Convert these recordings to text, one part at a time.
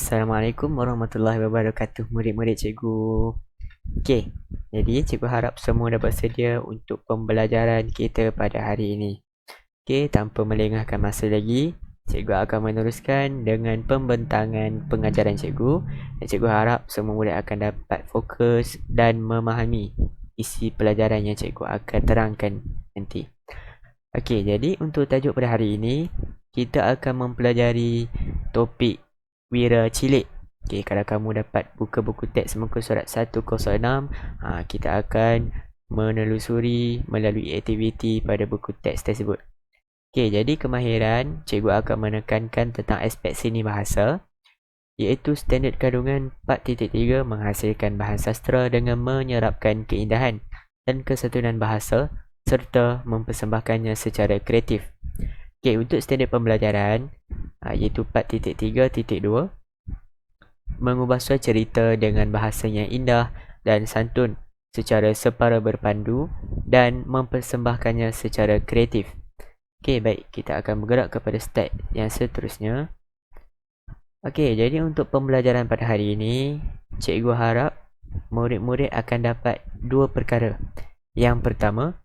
Assalamualaikum warahmatullahi wabarakatuh, murid-murid cikgu. Okey, jadi cikgu harap semua dapat sedia untuk pembelajaran kita pada hari ini. Okey, tanpa melengahkan masa lagi, cikgu akan meneruskan dengan pembentangan pengajaran cikgu. Dan cikgu harap semua murid akan dapat fokus dan memahami isi pelajaran yang cikgu akan terangkan nanti. Okey, jadi untuk tajuk pada hari ini, kita akan mempelajari topik wira cilik. Okay, kalau kamu dapat buka buku teks muka surat 106, kita akan menelusuri melalui aktiviti pada buku teks tersebut. Okay, jadi kemahiran, cikgu akan menekankan tentang aspek seni bahasa, iaitu standard kandungan 4.3 menghasilkan bahan sastra dengan menyerapkan keindahan dan kesatuan bahasa serta mempersembahkannya secara kreatif. Okay, untuk standard pembelajaran, iaitu 4.3.2, mengubah suai cerita dengan bahasa yang indah dan santun secara separa berpandu dan mempersembahkannya secara kreatif. Okey, baik, kita akan bergerak kepada step yang seterusnya. Okey, jadi untuk pembelajaran pada hari ini, cikgu harap murid-murid akan dapat dua perkara. Yang pertama,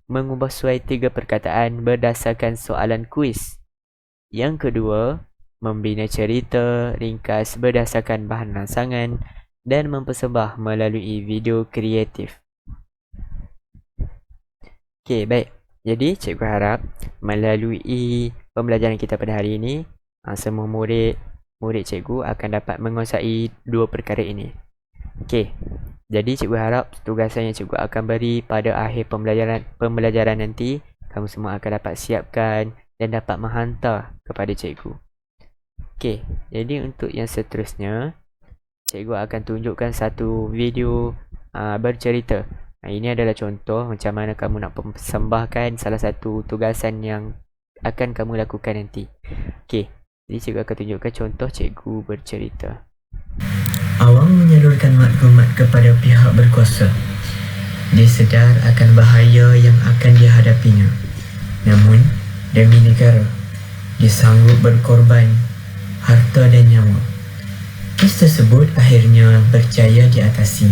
mengubah suai 3 perkataan berdasarkan soalan kuis. Yang kedua, membina cerita ringkas berdasarkan bahan rancangan dan mempersembah melalui video kreatif. Okey, baik. Jadi, cikgu harap melalui pembelajaran kita pada hari ini, semua murid cikgu akan dapat menguasai dua perkara ini. Okey. Jadi, cikgu harap tugasan yang cikgu akan beri pada akhir pembelajaran nanti, kamu semua akan dapat siapkan dan dapat menghantar kepada cikgu. Okey, jadi untuk yang seterusnya, cikgu akan tunjukkan satu video bercerita. Ini adalah contoh macam mana kamu nak persembahkan salah satu tugasan yang akan kamu lakukan nanti. Okey, jadi cikgu akan tunjukkan contoh cikgu bercerita. Awang menyalurkan maklumat kepada pihak berkuasa. Dia sedar akan bahaya yang akan dihadapinya. Namun, demi negara, dia sanggup berkorban harta dan nyawa. Kes tersebut akhirnya berjaya diatasi.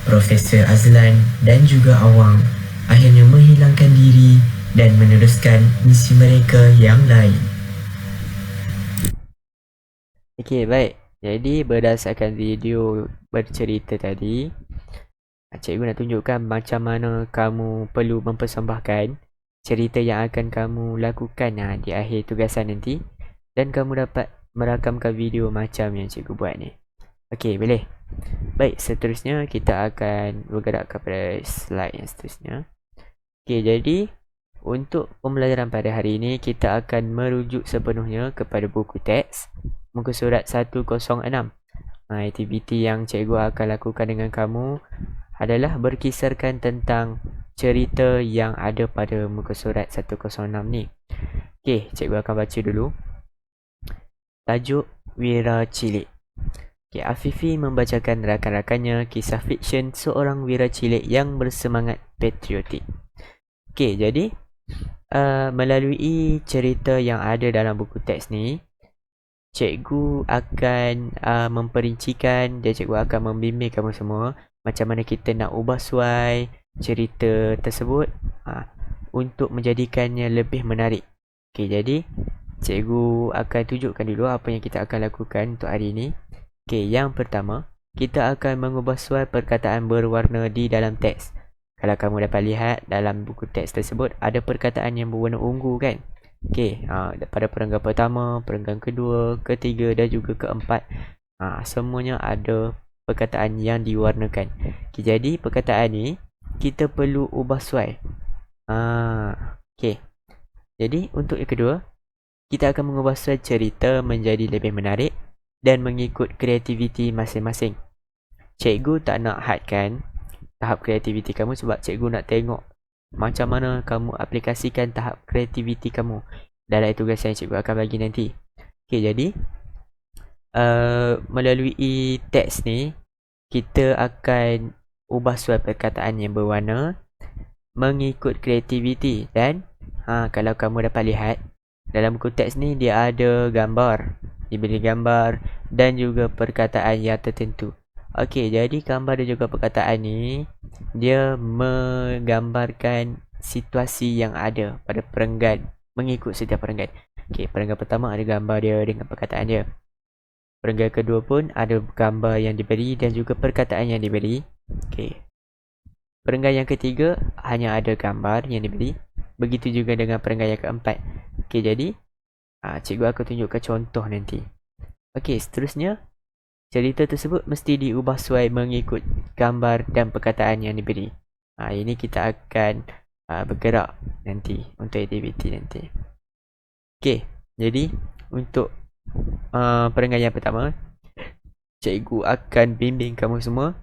Profesor Azlan dan juga Awang akhirnya menghilangkan diri dan meneruskan misi mereka yang lain. Okey, baik. Jadi berdasarkan video bercerita tadi, cikgu nak tunjukkan macam mana kamu perlu mempersembahkan cerita yang akan kamu lakukan di akhir tugasan nanti, dan kamu dapat merakamkan video macam yang cikgu buat ni. Okey, boleh? Baik, seterusnya kita akan bergerak kepada slide yang seterusnya. Okey, jadi untuk pembelajaran pada hari ini, kita akan merujuk sepenuhnya kepada buku teks muka surat 106. Aktiviti yang cikgu akan lakukan dengan kamu adalah berkisarkan tentang cerita yang ada pada muka surat 106 ni. Okey, cikgu akan baca dulu. Tajuk Wira Cilik. Okay, Afifi membacakan rakan-rakannya kisah fiksyen seorang wira cilik yang bersemangat patriotik. Okey, jadi melalui cerita yang ada dalam buku teks ni, cikgu akan memperincikan dan cikgu akan membimbing kamu semua macam mana kita nak ubah suai cerita tersebut untuk menjadikannya lebih menarik. Okey, jadi cikgu akan tunjukkan dulu apa yang kita akan lakukan untuk hari ini. Okey, yang pertama, kita akan mengubah suai perkataan berwarna di dalam teks. Kalau kamu dapat lihat dalam buku teks tersebut, ada perkataan yang berwarna ungu kan? Okey, pada perenggan pertama, perenggan kedua, ketiga dan juga keempat, semuanya ada perkataan yang diwarnakan. Okey, jadi perkataan ni kita perlu ubah suai. Okey, jadi untuk yang kedua, kita akan mengubah suai cerita menjadi lebih menarik dan mengikut kreativiti masing-masing. Cikgu tak nak hadkan tahap kreativiti kamu sebab cikgu nak tengok macam mana kamu aplikasikan tahap kreativiti kamu dalam tugasan yang cikgu akan bagi nanti. Okey, jadi melalui teks ni, kita akan ubah suai perkataan yang berwarna mengikut kreativiti. Dan kalau kamu dapat lihat dalam buku teks ni, dia ada gambar diberi gambar dan juga perkataan yang tertentu. Okey, jadi gambar dan juga perkataan ni dia menggambarkan situasi yang ada pada perenggan mengikut setiap perenggan. Okey, perenggan pertama ada gambar dia dengan perkataan dia. Perenggan kedua pun ada gambar yang diberi dan juga perkataan yang diberi. Okey. Perenggan yang ketiga hanya ada gambar yang diberi. Begitu juga dengan perenggan yang keempat. Okey, jadi cikgu akan tunjukkan contoh nanti. Okey, seterusnya cerita tersebut mesti diubah sesuai mengikut gambar dan perkataan yang diberi. Ini kita akan bergerak nanti untuk aktiviti nanti. Okey, jadi untuk perenggan yang pertama, cikgu akan bimbing kamu semua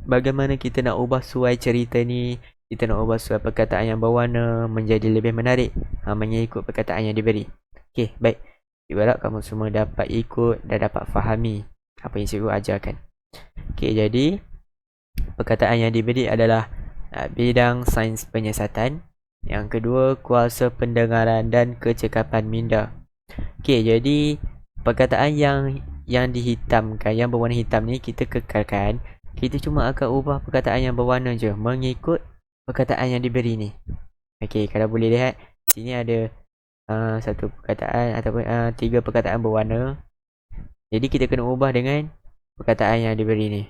bagaimana kita nak ubah suai cerita ni. Kita nak ubah suai perkataan yang berwarna menjadi lebih menarik mengikut perkataan yang diberi. Okey, baik. Cikgu harap kamu semua dapat ikut dan dapat fahami apa yang cikgu ajarkan. Okey, jadi perkataan yang diberi adalah bidang sains penyiasatan. Yang kedua, kuasa pendengaran dan kecekapan minda. Okey, jadi perkataan yang dihitamkan, yang berwarna hitam ni kita kekalkan. Kita cuma akan ubah perkataan yang berwarna je mengikut perkataan yang diberi ni. Okey, kalau boleh lihat sini ada satu perkataan ataupun 3 perkataan berwarna. Jadi kita kena ubah dengan perkataan yang diberi ni.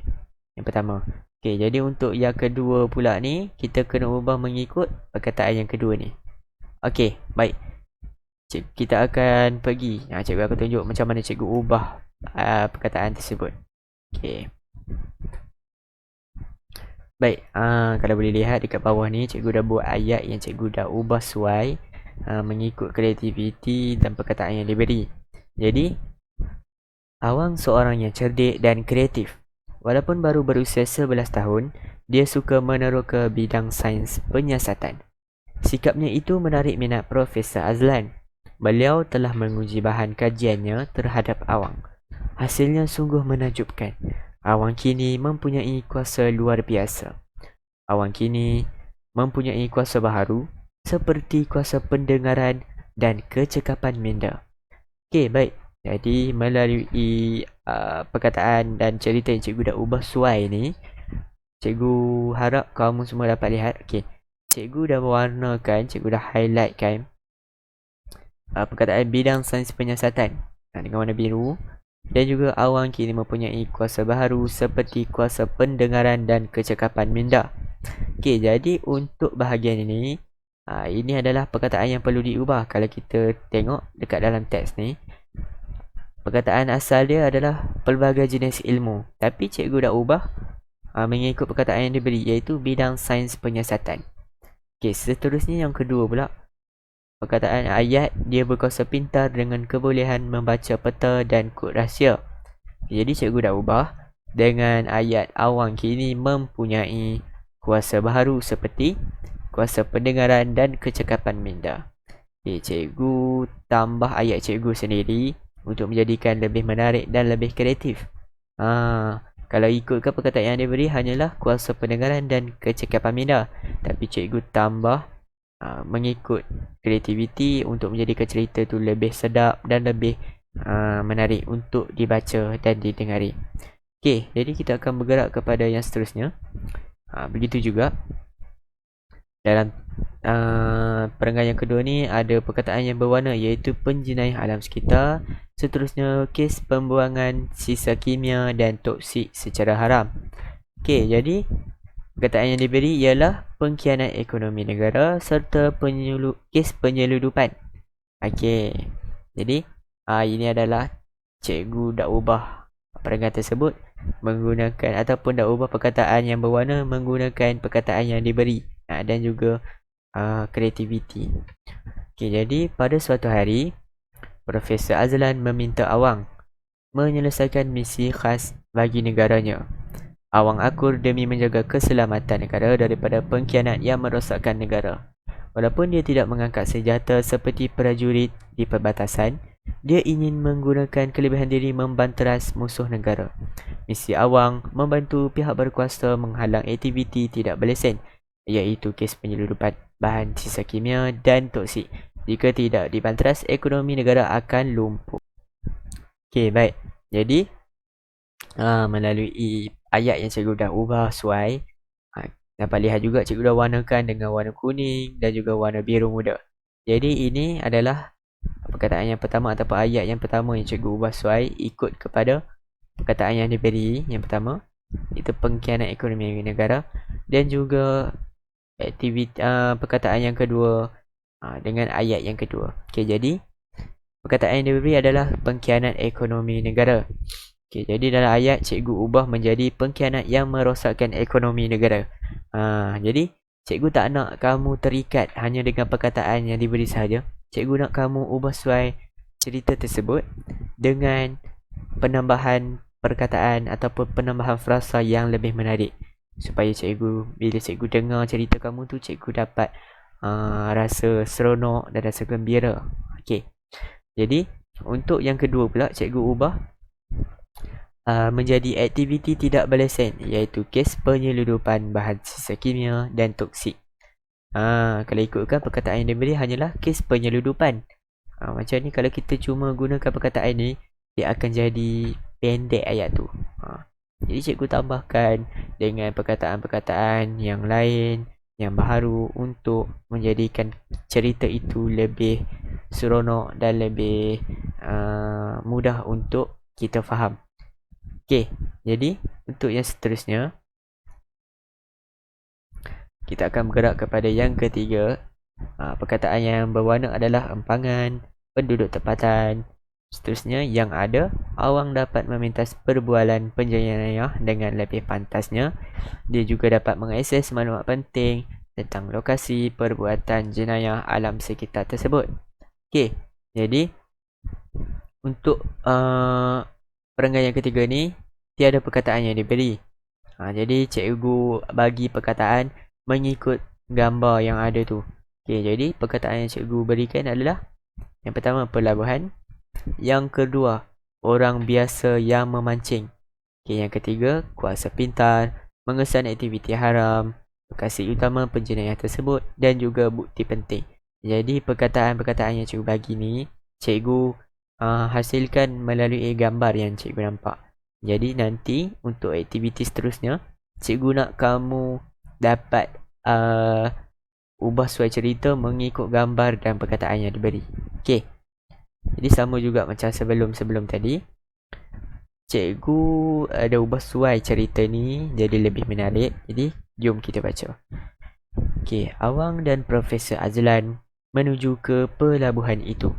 Yang pertama. Okey, jadi untuk yang kedua pula ni kita kena ubah mengikut perkataan yang kedua ni. Okey, baik. Kita akan pergi. Cikgu akan tunjuk macam mana cikgu ubah perkataan tersebut. Okey. Baik, kalau boleh lihat dekat bawah ni cikgu dah buat ayat yang cikgu dah ubah sesuai mengikut kreativiti dan perkataan yang diberi. Jadi, Awang seorang yang cerdik dan kreatif. Walaupun baru berusia 11 tahun, dia suka meneroka bidang sains penyiasatan. Sikapnya itu menarik minat Profesor Azlan. Beliau telah menguji bahan kajiannya terhadap Awang. Hasilnya sungguh menakjubkan. Awang kini mempunyai kuasa luar biasa. Awang kini mempunyai kuasa baharu seperti kuasa pendengaran dan kecekapan minda. Okey, baik. Jadi melalui perkataan dan cerita yang cikgu dah ubah sesuai ni, cikgu harap kamu semua dapat lihat. Okey, cikgu dah warnakan, cikgu dah highlightkan perkataan bidang sains penyiasatan dengan warna biru. Dan juga Awang kini mempunyai kuasa baharu seperti kuasa pendengaran dan kecekapan minda. Okey, jadi untuk bahagian ini, ini adalah perkataan yang perlu diubah. Kalau kita tengok dekat dalam teks ni, perkataan asal dia adalah pelbagai jenis ilmu. Tapi cikgu dah ubah mengikut perkataan yang diberi, iaitu bidang sains penyiasatan. Okey, seterusnya yang kedua pula. Perkataan ayat, dia berkuasa pintar dengan kebolehan membaca peta dan kod rahsia. Jadi cikgu dah ubah dengan ayat Awang kini mempunyai kuasa baharu seperti kuasa pendengaran dan kecekapan minda. Okay, cikgu tambah ayat cikgu sendiri untuk menjadikan lebih menarik dan lebih kreatif. Kalau ikutkan perkataan yang diberi hanyalah kuasa pendengaran dan kecekapan minda. Tapi cikgu tambah mengikut kreativiti untuk menjadikan cerita tu lebih sedap dan lebih menarik untuk dibaca dan didengari. Okey, jadi kita akan bergerak kepada yang seterusnya. Begitu juga dalam perenggan yang kedua ni ada perkataan yang berwarna, iaitu penjenayah alam sekitar. Seterusnya kes pembuangan sisa kimia dan toksik secara haram. Okey, jadi perkataan yang diberi ialah pengkhianat ekonomi negara serta kes penyeludupan. Okey. Jadi ini adalah cikgu dah ubah perenggan tersebut menggunakan ataupun dah ubah perkataan yang berwarna menggunakan perkataan yang diberi dan juga kreativiti. Okey, jadi pada suatu hari Profesor Azlan meminta Awang menyelesaikan misi khas bagi negaranya. Awang akur demi menjaga keselamatan negara daripada pengkhianat yang merosakkan negara. Walaupun dia tidak mengangkat senjata seperti prajurit di perbatasan, dia ingin menggunakan kelebihan diri membanteras musuh negara. Misi Awang membantu pihak berkuasa menghalang aktiviti tidak berlesen, iaitu kes penyeludupan bahan sisa kimia dan toksik. Jika tidak dibanteras, ekonomi negara akan lumpuh. Okey, baik. Jadi melalui ayat yang cikgu dah ubah suai, dapat lihat juga cikgu dah warnakan dengan warna kuning dan juga warna biru muda. Jadi ini adalah perkataan yang pertama ataupun ayat yang pertama yang cikgu ubah suai ikut kepada perkataan yang diberi. Yang pertama itu pengkhianat ekonomi negara, dan juga aktiviti perkataan yang kedua dengan ayat yang kedua. Okey, jadi perkataan yang diberi adalah pengkhianat ekonomi negara. Okey, jadi dalam ayat cikgu ubah menjadi pengkhianat yang merosakkan ekonomi negara. Jadi cikgu tak nak kamu terikat hanya dengan perkataan yang diberi sahaja. Cikgu nak kamu ubah suai cerita tersebut dengan penambahan perkataan ataupun penambahan frasa yang lebih menarik, supaya cikgu, bila cikgu dengar cerita kamu tu, cikgu dapat rasa seronok dan rasa gembira. Okey, jadi untuk yang kedua pula, cikgu ubah menjadi aktiviti tidak berlesen, iaitu kes penyeludupan bahan sisa kimia dan toksik. Kalau ikutkan perkataan yang diberi hanyalah kes penyeludupan. Macam ni kalau kita cuma gunakan perkataan ni, dia akan jadi pendek ayat tu. Jadi cikgu tambahkan dengan perkataan-perkataan yang lain, yang baharu, untuk menjadikan cerita itu lebih seronok dan lebih mudah untuk kita faham. Okey, jadi untuk yang seterusnya, kita akan bergerak kepada yang ketiga. Perkataan yang berwarna adalah empangan, penduduk tempatan. Seterusnya, yang ada, awang dapat memintas perbualan penjenayah dengan lebih pantasnya. Dia juga dapat mengakses maklumat penting tentang lokasi perbuatan jenayah alam sekitar tersebut. Okey, jadi untuk perenggan yang ketiga ni, tiada perkataan yang diberi. Jadi cikgu bagi perkataan mengikut gambar yang ada tu. Okey, jadi perkataan yang cikgu berikan adalah, yang pertama, pelabuhan. Yang kedua, orang biasa yang memancing. Okey, yang ketiga, kuasa pintar, mengesan aktiviti haram, lokasi utama penjenayah tersebut, dan juga bukti penting. Jadi perkataan-perkataan yang cikgu bagi ni, cikgu hasilkan melalui gambar yang cikgu nampak. Jadi nanti untuk aktiviti seterusnya, cikgu nak kamu dapat ubah suai cerita mengikut gambar dan perkataan yang diberi. Okey, jadi sama juga macam sebelum tadi, cikgu ada ubah suai cerita ni jadi lebih menarik. Jadi jom kita baca. Okey, Awang dan Profesor Azlan menuju ke pelabuhan itu.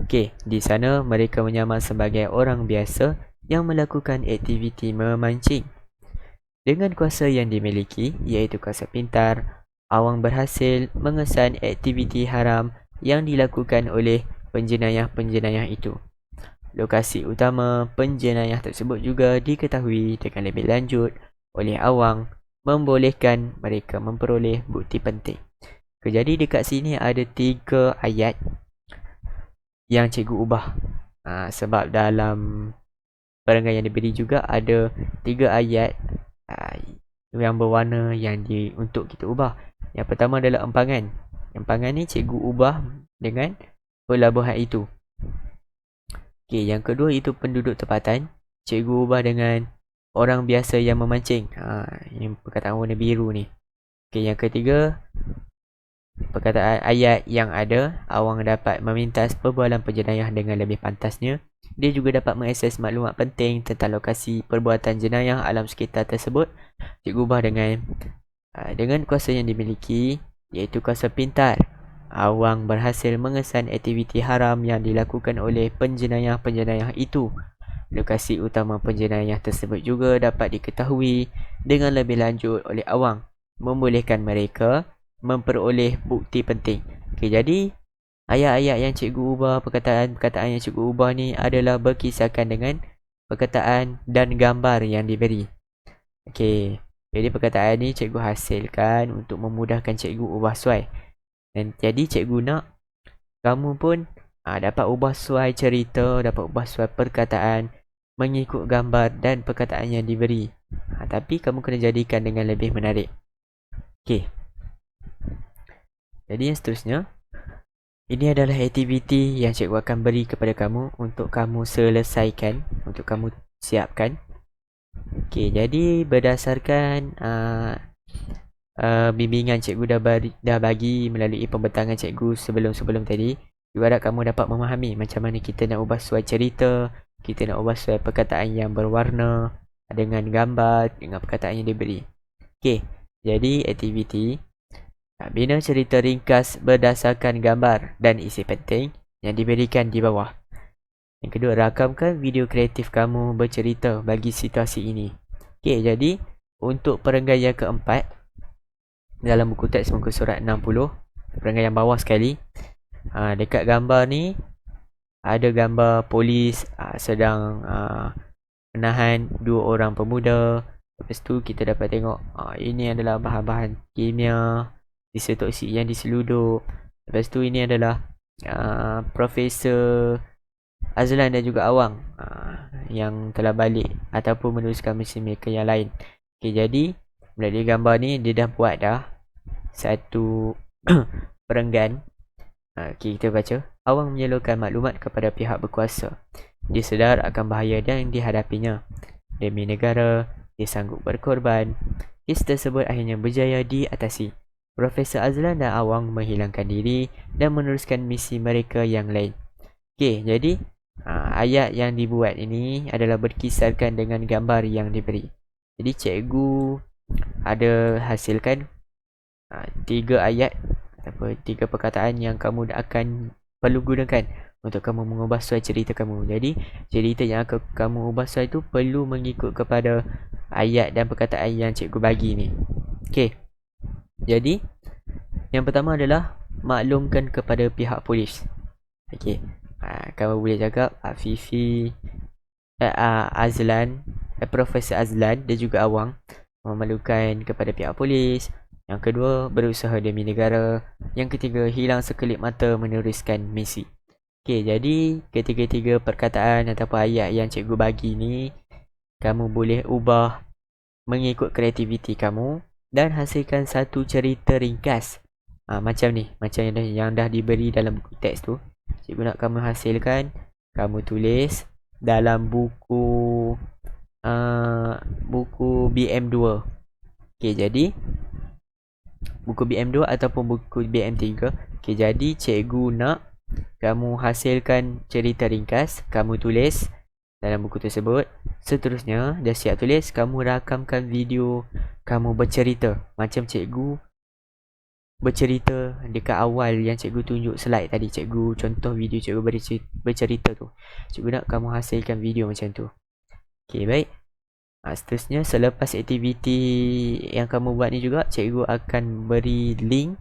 Okey, di sana mereka menyamar sebagai orang biasa yang melakukan aktiviti memancing. Dengan kuasa yang dimiliki, iaitu kuasa pintar, Awang berhasil mengesan aktiviti haram yang dilakukan oleh penjenayah-penjenayah itu. Lokasi utama penjenayah tersebut juga diketahui dengan lebih lanjut oleh Awang, membolehkan mereka memperoleh bukti penting. Jadi dekat sini ada 3 ayat yang cikgu ubah. Sebab dalam perenggan yang diberi juga ada 3 ayat yang berwarna yang untuk kita ubah. Yang pertama adalah empangan. Empangan ni cikgu ubah dengan pelabuhan itu. Okey, yang kedua itu penduduk tempatan. Cikgu ubah dengan orang biasa yang memancing. Yang perkataan warna biru ni. Okey, yang ketiga, perkataan ayat yang ada, Awang dapat memintas perbualan penjenayah dengan lebih pantasnya. Dia juga dapat mengakses maklumat penting tentang lokasi perbuatan jenayah alam sekitar tersebut. Cikgu ubah dengan kuasa yang dimiliki, iaitu kuasa pintar, Awang berhasil mengesan aktiviti haram yang dilakukan oleh penjenayah-penjenayah itu. Lokasi utama penjenayah tersebut juga dapat diketahui dengan lebih lanjut oleh Awang, membolehkan mereka memperoleh bukti penting. Okey, jadi ayat-ayat yang cikgu ubah, perkataan-perkataan yang cikgu ubah ni adalah berkisarkan dengan perkataan dan gambar yang diberi. Okey, jadi perkataan ni cikgu hasilkan untuk memudahkan cikgu ubah suai. Dan jadi cikgu nak kamu pun dapat ubah suai cerita, dapat ubah suai perkataan mengikut gambar dan perkataan yang diberi. Tapi kamu kena jadikan dengan lebih menarik. Okey, jadi yang seterusnya, Ini adalah aktiviti yang cikgu akan beri kepada kamu untuk kamu selesaikan, untuk kamu siapkan. Okey, jadi berdasarkan bimbingan cikgu dah bagi melalui pembentangan cikgu sebelum-sebelum tadi, cikgu harap kamu dapat memahami macam mana kita nak ubah suai cerita, kita nak ubah suai perkataan yang berwarna dengan gambar, dengan perkataan yang diberi. Okey, jadi aktiviti bina cerita ringkas berdasarkan gambar dan isi penting yang diberikan di bawah. Yang kedua, rakamkan video kreatif kamu bercerita bagi situasi ini. Okey, jadi untuk perenggan yang keempat dalam buku teks muka surat 60, perenggan yang bawah sekali, dekat gambar ni ada gambar polis sedang menahan 2 orang pemuda. Lepas tu kita dapat tengok ini adalah bahan-bahan kimia distoksik yang diseludup. Lepas tu ini adalah Profesor Azlan dan juga Awang yang telah balik ataupun meneruskan misi mereka yang lain. Okay, jadi melalui gambar ni dia dah buat dah satu perenggan. Okay, kita baca. Awang menyalurkan maklumat kepada pihak berkuasa. Dia sedar akan bahaya yang dihadapinya. Demi negara, dia sanggup berkorban. Kes tersebut akhirnya berjaya diatasi. Profesor Azlan dan Awang menghilangkan diri dan meneruskan misi mereka yang lain. Okey, jadi ayat yang dibuat ini adalah berkisarkan dengan gambar yang diberi. Jadi cikgu ada hasilkan 3 ayat ataupun 3 perkataan yang kamu akan perlu gunakan untuk kamu mengubah suai cerita kamu. Jadi cerita yang akan kamu ubah suai itu perlu mengikut kepada ayat dan perkataan yang cikgu bagi ni. Okey. Jadi yang pertama adalah maklumkan kepada pihak polis. Okey. Kamu boleh cakap Fifi, Azlan, Profesor Azlan dan juga Awang memaklumkan kepada pihak polis. Yang kedua, berusaha demi negara. Yang ketiga, hilang sekelip mata meneruskan misi. Okey, jadi ketiga-tiga perkataan ataupun ayat yang cikgu bagi ni kamu boleh ubah mengikut kreativiti kamu dan hasilkan satu cerita ringkas. Macam ni, macam yang dah diberi dalam buku teks tu. Cikgu nak kamu hasilkan, kamu tulis dalam buku BM2. Okey, jadi buku BM2 ataupun buku BM3. Okey, jadi cikgu nak kamu hasilkan cerita ringkas, kamu tulis dalam buku tersebut. Seterusnya, dah siap tulis, kamu rakamkan video kamu bercerita macam cikgu bercerita dekat awal yang cikgu tunjuk slide tadi. Cikgu contoh video cikgu bercerita tu. Cikgu nak kamu hasilkan video macam tu. Okey, baik. Seterusnya, selepas aktiviti yang kamu buat ni juga, cikgu akan beri link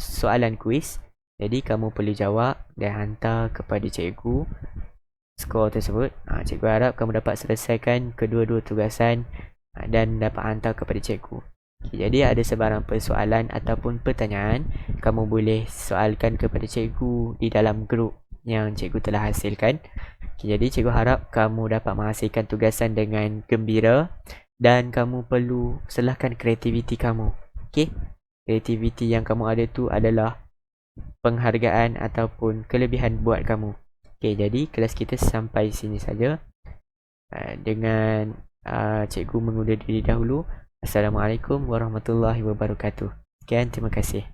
soalan kuis. Jadi kamu perlu jawab dan hantar kepada cikgu skor tersebut. Cikgu harap kamu dapat selesaikan kedua-dua tugasan dan dapat hantar kepada cikgu. Okay, jadi ada sebarang persoalan ataupun pertanyaan, kamu boleh soalkan kepada cikgu di dalam grup yang cikgu telah hasilkan. Okay, jadi cikgu harap kamu dapat menghasilkan tugasan dengan gembira dan kamu perlu selahkan kreativiti kamu. Okay, kreativiti yang kamu ada tu adalah penghargaan ataupun kelebihan buat kamu. Okay, jadi kelas kita sampai sini saja. Dengan cikgu mengundur diri dahulu. Assalamualaikum warahmatullahi wabarakatuh. Sekian, terima kasih.